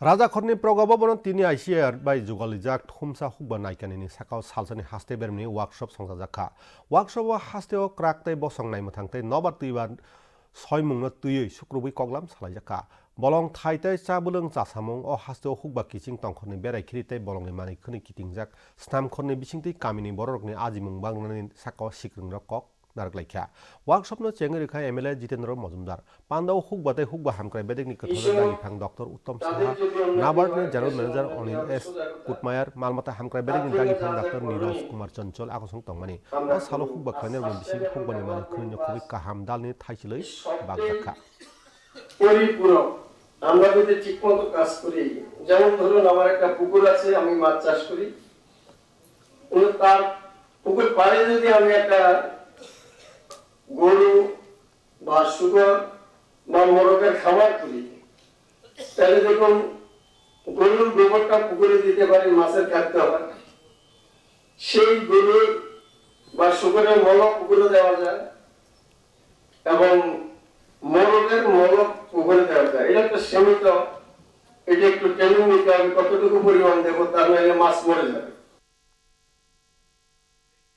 राजाखरनि प्रगबन तिनि आइसिआर bye जुगालिजाक थुमसा हुबा नायकानिनि साकाव सालसानि हास्ते बेरमनि workshop संजाजाखा workshop हास्तेव क्राकते बसंनाय मथांते नबा तुइबार सयमुंनो तुयै सुक्रुबै कगलाम सालायजाखा बलं थाइते चाबुलुं चासामुं अ हास्तेव हुबा किचिं तंखरनि बेरायखिरिते बलंनि मानिखनि किटिंजाक स्नामखरनि बिसिंति कामिनि बररकनि आजिमुं बांनानि साकाव सिक्रिंर कक नारगलायखा वर्कशपनो चेंगरिखा एमएलए जितेंद्र मजुमदार पांडाव हुकबाते हुकबा हामक्राय बेदेगनि कथाजों दागिफां डॉक्टर उत्तम साहा नाबार्डनि जनरल मैनेजर अनिल एस कुटमायर मालमाता हामक्राय बेदेगनि दागिफां डॉक्टर नीरज कुमार चंचल आगसं तंमानि अ सालो हुकबा खायनायनि बिसिं हुकबानि माने खनिनो खुबै काहाम दालनि थाइसिलै बागजाखा পরিপূরক আমরা যদি ঠিকমতো কাজ করি যেমন ধরুন আমার একটা পুকুর আছে আমি মাছ চাষ করি তার পুকুর পাড়ে যদি আমি একটা গরু বা শুকর বা মোরগের খামার করি তাহলে দেখুন গরুর গোবরটা পুকুরে দিতে পারি মাছের খাদ্য হয় সেই গরুর বা শুকরের মল পুকুরে দেওয়া যায় এবং মোরগের মল পুকুরে দেওয়া যায় এটা একটা সীমিত এটা একটু ট্রেনিং নিতে হবে কতটুকু পরিমাণ দেবো তার নাহলে মাছ মরে যাবে